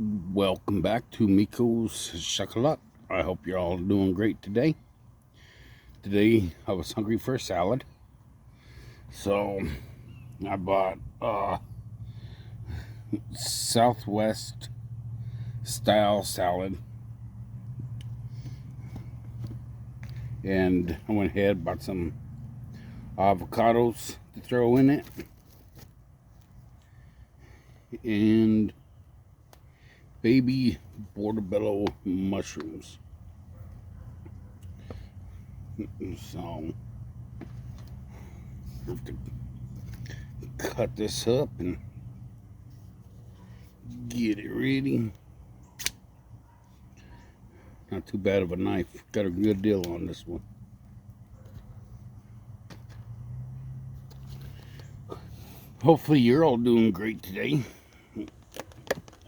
Welcome back to Meikos Shuckaluck. I hope you're all doing great today. Today I was hungry for a salad, so I bought Southwest style salad, and I went ahead and bought some avocados to throw in it, and baby portobello mushrooms. So I have to cut this up and get it ready. Not too bad of a knife. Got a good deal on this one. Hopefully you're all doing great today.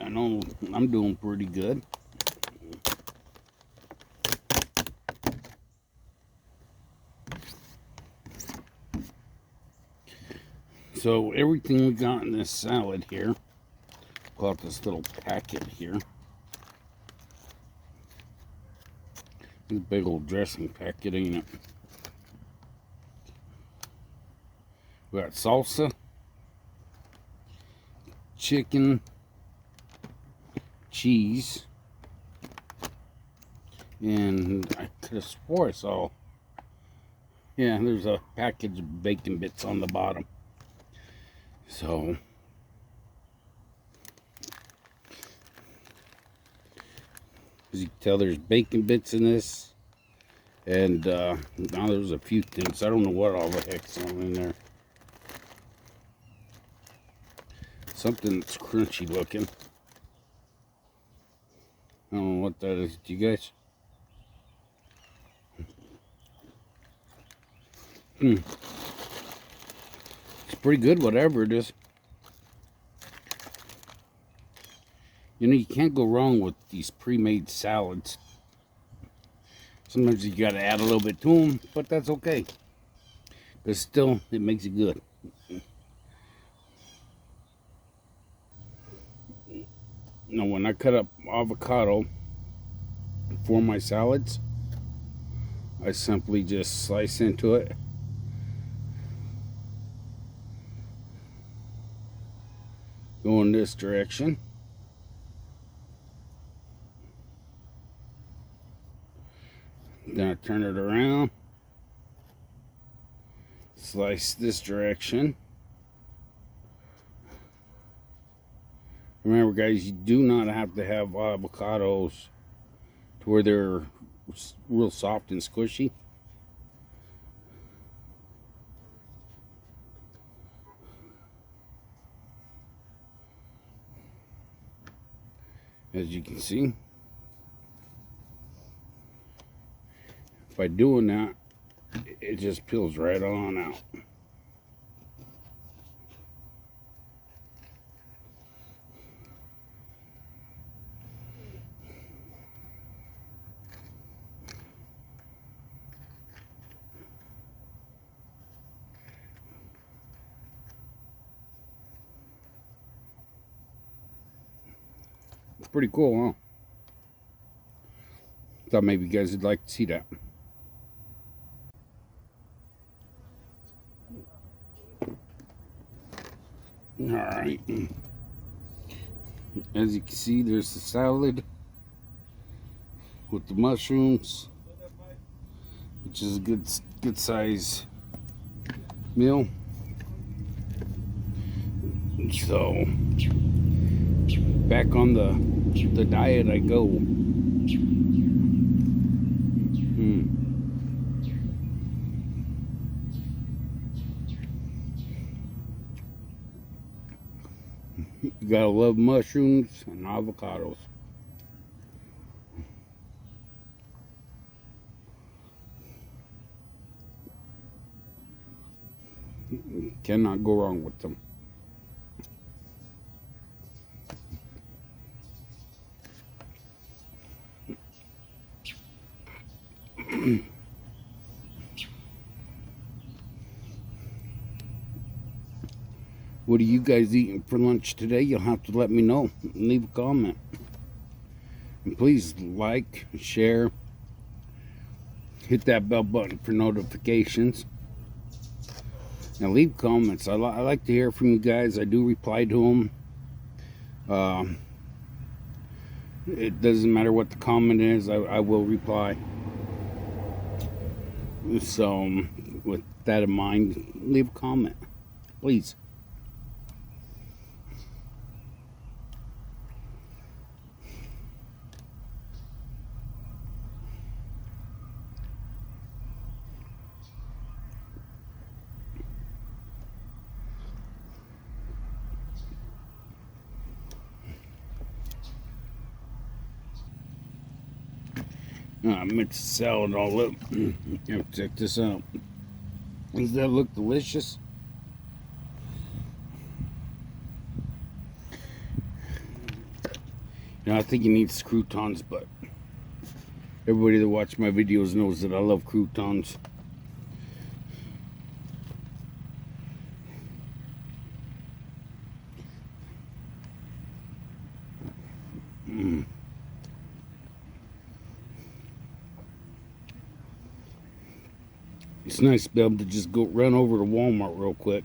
I know I'm doing pretty good. So everything we got in this salad here, pull out this little packet here. This big old dressing packet, ain't it? We got salsa, chicken, cheese, and I could have swore I saw, yeah, there's a package of bacon bits on the bottom. So as you can tell, there's bacon bits in this, and now there's a few things. I don't know what all the heck's on in there. Something that's crunchy looking. I don't know what that is. Do you guys? It's pretty good, whatever it is. You know, you can't go wrong with these pre-made salads. Sometimes you gotta add a little bit to them, but that's okay. But still, it makes it good. Now, when I cut up avocado for my salads, I simply just slice into it. Go in this direction. Then I turn it around. Slice this direction. Remember, guys, you do not have to have avocados to where they're real soft and squishy. As you can see, by doing that, it just peels right on out. Pretty cool, huh? Thought maybe you guys would like to see that. Alright. As you can see, there's the salad with the mushrooms, which is a good size meal. So back on the diet I go. You gotta love mushrooms and avocados. You cannot go wrong with them. What are you guys eating for lunch today? You'll have to let me know. Leave a comment. And please like, share, hit that bell button for notifications. And leave comments. I like to hear from you guys. I do reply to them. It doesn't matter what the comment is, I will reply. So, with that in mind, leave a comment, please. I mixed the salad all up. Check this out. Does that look delicious? I think it needs croutons, but everybody that watches my videos knows that I love croutons. It's nice to be able to just go run over to Walmart real quick.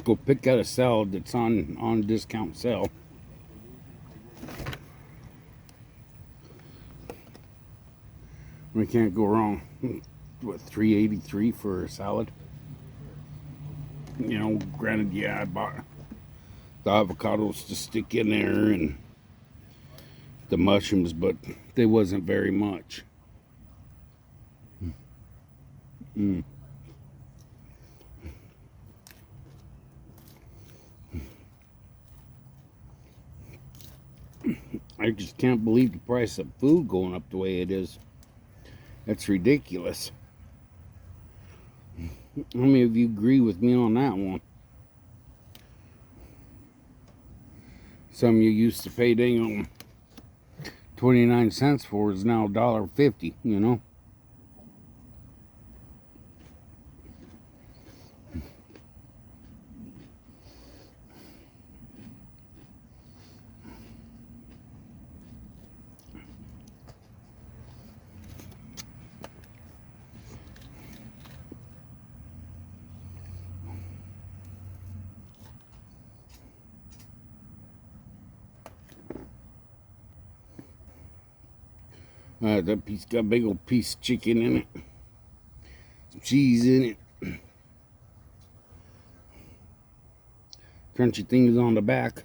Go pick out a salad that's on discount sale. We can't go wrong. What, $3.83 for a salad? Granted, yeah, I bought the avocados to stick in there and the mushrooms, but they wasn't very much. I just can't believe the price of food going up the way it is. That's ridiculous. How many of you agree with me on that one? Some you used to pay dang 29 cents for is now $1.50, That piece got a big old piece of chicken in it. Some cheese in it. Crunchy things on the back.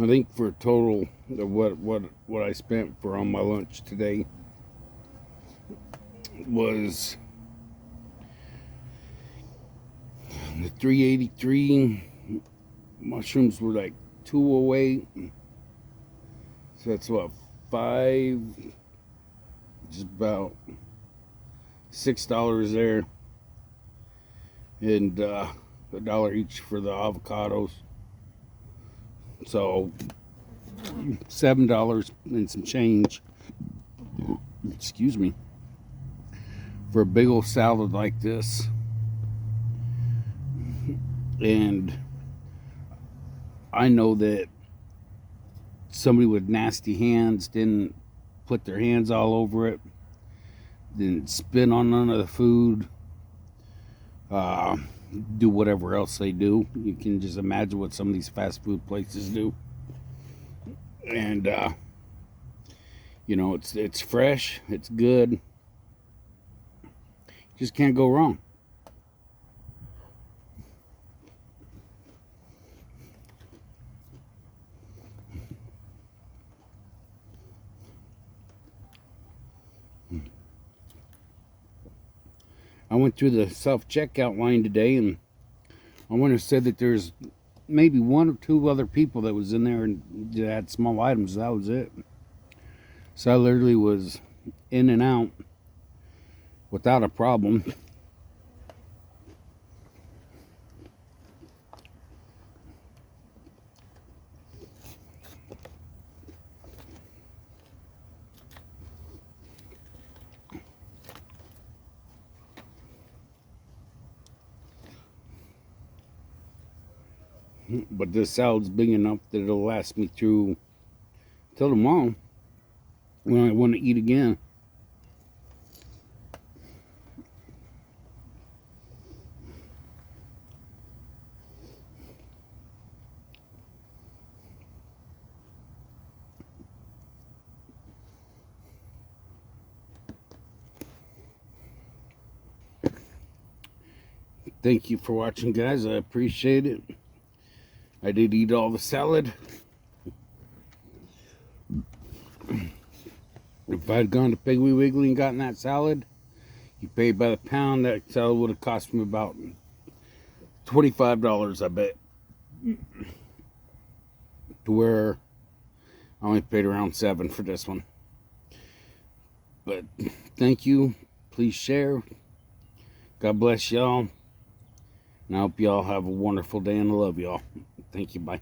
I think for a total of what I spent for on my lunch today was the $3.83. Mushrooms were like $2.08. So that's what, just about $6 there, and $1 each for the avocados. So $7 and some change, excuse me, for a big old salad like this. And I know that somebody with nasty hands didn't put their hands all over it, didn't spit on none of the food, do whatever else they do. You can just imagine what some of these fast food places do. And it's fresh, it's good, just can't go wrong. I went through the self-checkout line today, and I want to say that there's maybe one or two other people that was in there and had small items. That was it. So I literally was in and out without a problem. But this salad's big enough that it'll last me through till tomorrow when I want to eat again. Thank you for watching, guys. I appreciate it. I did eat all the salad. If I had gone to Piggly Wiggly and gotten that salad, you paid by the pound, that salad would have cost me about $25, I bet. To where I only paid around $7 for this one. But thank you. Please share. God bless y'all. And I hope y'all have a wonderful day, and I love y'all. Thank you. Bye.